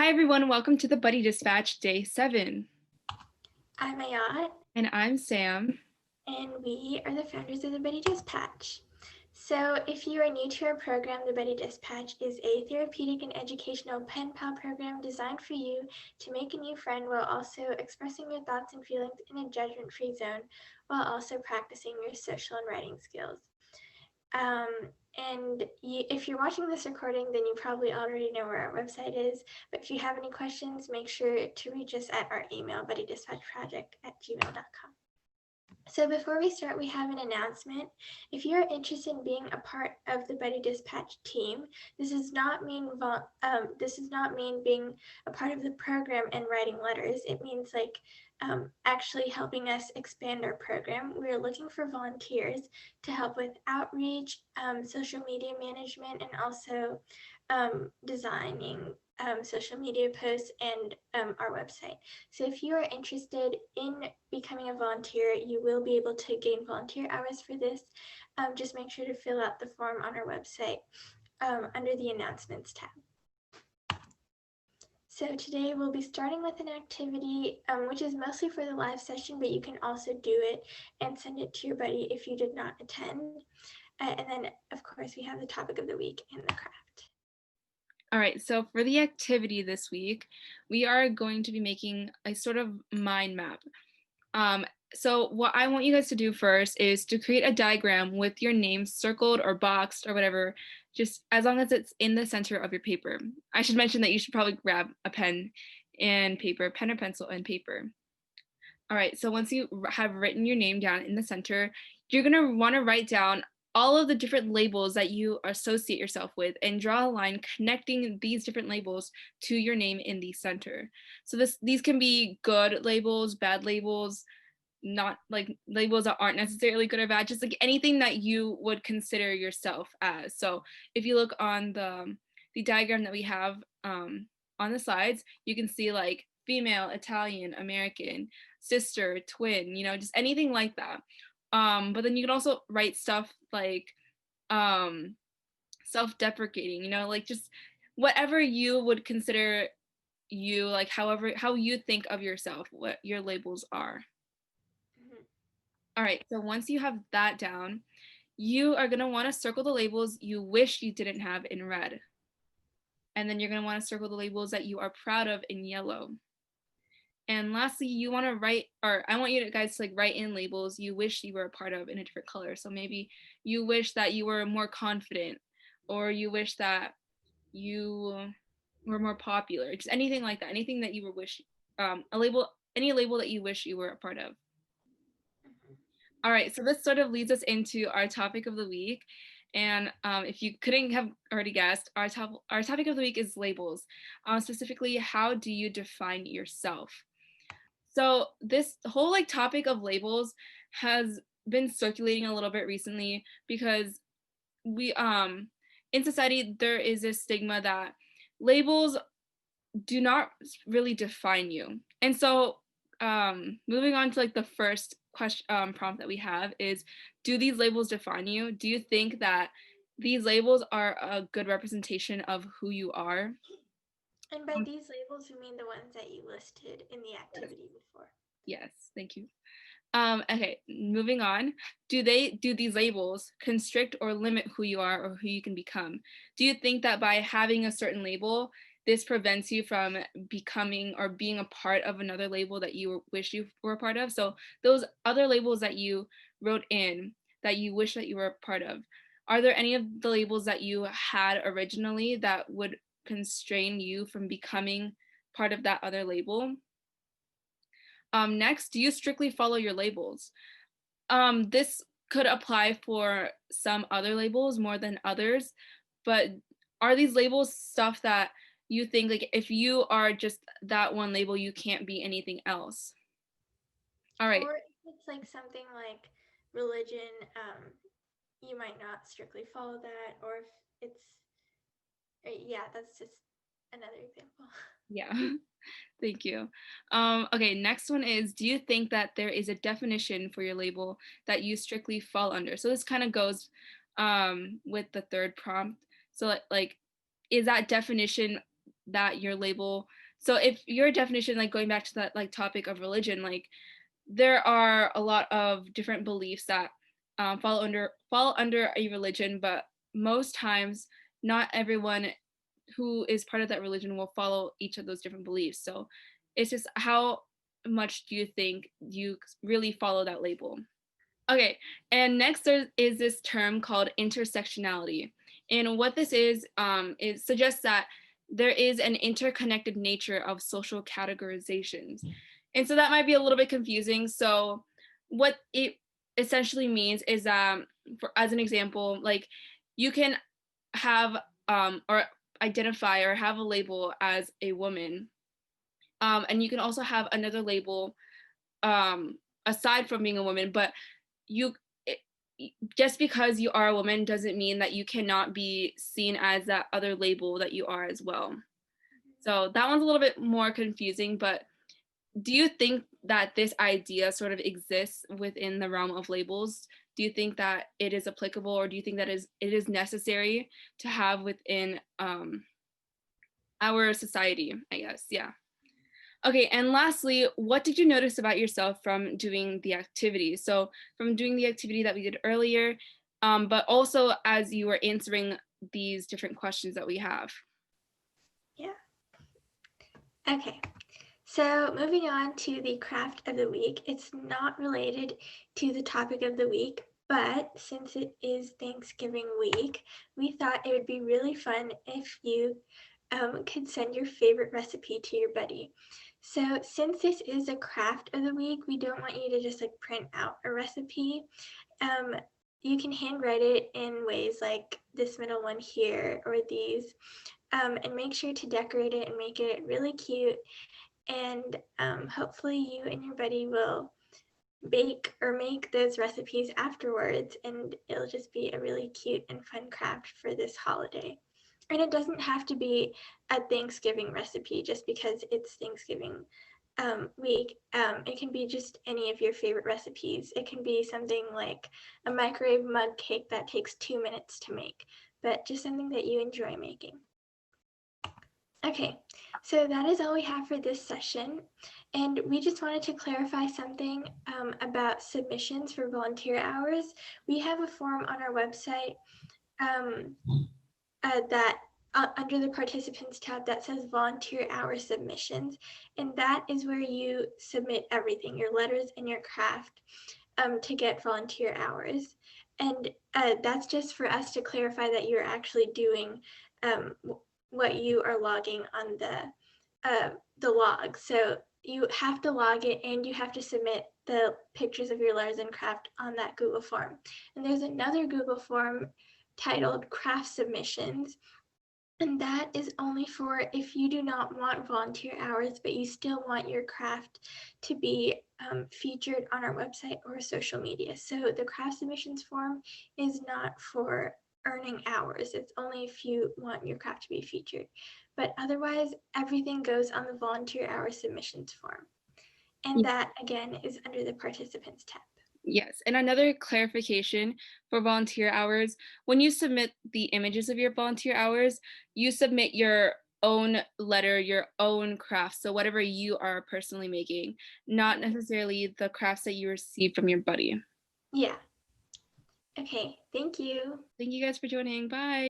Hi, everyone. Welcome to the Buddy Dispatch Day 7. I'm Ayat, And I'm Sam. and we are the founders of the Buddy Dispatch. So, if you are new to our program, the Buddy Dispatch is a therapeutic and educational pen pal program designed for you to make a new friend while also expressing your thoughts and feelings in a judgment free zone while also practicing your social and writing skills. Um, if you're watching this recording, then you probably already know where our website is. But if you have any questions, make sure to reach us at our email, buddydispatchproject@gmail.com. So before we start, we have an announcement. If you're interested in being a part of the Buddy Dispatch team, this does not mean being a part of the program and writing letters. It means actually helping us expand our program. We are looking for volunteers to help with outreach, social media management, and also designing social media posts and our website. So if you are interested in becoming a volunteer, you will be able to gain volunteer hours for this. Just make sure to fill out the form on our website under the announcements tab. So today we'll be starting with an activity which is mostly for the live session, but you can also do it and send it to your buddy if you did not attend. And then, of course, we have the topic of the week and the craft. All right, so for the activity this week, we are going to be making a sort of mind map. So what I want you guys to do first is to create a diagram with your name circled or boxed or whatever, just as long as it's in the center of your paper. I should mention that you should probably grab a pen and paper, pen or pencil and paper. All right, so once you have written your name down in the center, you're gonna wanna write down all of the different labels that you associate yourself with and draw a line connecting these different labels to your name in the center. So these can be good labels, bad labels, not like labels that aren't necessarily good or bad, just like anything that you would consider yourself as. So if you look on the diagram that we have on the slides, you can see like female, Italian, American, sister, twin, just anything like that. But then you can also write stuff like um, self-deprecating, like just whatever you would consider you, like how you think of yourself, what your labels are. Mm-hmm. All right, so once you have that down, you are going to want to circle the labels you wish you didn't have in red. And then you're going to want to circle the labels that you are proud of in yellow. And lastly, you want to write, or I want you guys to like write in labels you wish you were a part of in a different color. So maybe you wish that you were more confident, or you wish that you were more popular, just anything like that, anything that you were wish, any label that you wish you were a part of. Mm-hmm. All right, so this sort of leads us into our topic of the week. And if you couldn't have already guessed, our topic of the week is labels. Specifically, how do you define yourself? So this whole like topic of labels has been circulating a little bit recently because we in society there is a stigma that labels do not really define you. And so moving on to like the first question prompt that we have is, do these labels define you? Do you think that these labels are a good representation of who you are? And by these labels, we mean the ones that you listed in the activity before. Yes, thank you. Okay, moving on. Do these labels constrict or limit who you are or who you can become? Do you think that by having a certain label, this prevents you from becoming or being a part of another label that you wish you were a part of? So those other labels that you wrote in that you wish that you were a part of, are there any of the labels that you had originally that would constrain you from becoming part of that other label? Next, do you strictly follow your labels? This could apply for some other labels more than others, but are these labels stuff that you think like if you are just that one label, you can't be anything else? All right. Or if it's like something like religion, you might not strictly follow that. Or if it's, yeah, that's just another example. Yeah. Thank you. Okay, next one is, do you think that there is a definition for your label that you strictly fall under? So this kind of goes with the third prompt. So like, is that definition that your label, so if your definition, like going back to that like topic of religion, like there are a lot of different beliefs that fall under a religion, but most times not everyone who is part of that religion will follow each of those different beliefs. So it's just how much do you think you really follow that label? Okay, and next there is this term called intersectionality. And what this is, it suggests that there is an interconnected nature of social categorizations. And so that might be a little bit confusing. So what it essentially means is for as an example, like you can have or identify or have a label as a woman, and you can also have another label aside from being a woman, but you it, just because you are a woman doesn't mean that you cannot be seen as that other label that you are as well. So that one's a little bit more confusing, but do you think that this idea sort of exists within the realm of labels? Do you think that it is applicable, or do you think that it is necessary to have within our society, I guess? Yeah. Okay, and lastly, what did you notice about yourself from doing the activity? So, from doing the activity that we did earlier, but also as you were answering these different questions that we have. Yeah. Okay. So moving on to the craft of the week, it's not related to the topic of the week, but since it is Thanksgiving week, we thought it would be really fun if you could send your favorite recipe to your buddy. So since this is a craft of the week, we don't want you to just like print out a recipe. Um, you can handwrite it in ways like this middle one here or these, and make sure to decorate it and make it really cute, and hopefully you and your buddy will bake or make those recipes afterwards, and it'll just be a really cute and fun craft for this holiday. And it doesn't have to be a Thanksgiving recipe just because it's Thanksgiving week. It can be just any of your favorite recipes. It can be something like a microwave mug cake that takes 2 minutes to make, but just something that you enjoy making. Okay, so that is all we have for this session. And we just wanted to clarify something about submissions for volunteer hours. We have a form on our website um, that under the participants tab that says volunteer hour submissions. And that is where you submit everything, your letters and your craft, to get volunteer hours. And that's just for us to clarify that you're actually doing what you are logging on the log. So you have to log it and you have to submit the pictures of your letters and craft on that Google form. And there's another Google form titled craft submissions, and that is only for if you do not want volunteer hours, but you still want your craft to be featured on our website or social media. So the craft submissions form is not for earning hours. It's only if you want your craft to be featured. But otherwise, everything goes on the volunteer hour submissions form. And that, again, is under the participants tab. Yes, and another clarification for volunteer hours, when you submit the images of your volunteer hours, you submit your own letter, your own craft, so whatever you are personally making, not necessarily the crafts that you receive from your buddy. Yeah. Okay, thank you. Thank you guys for joining. Bye.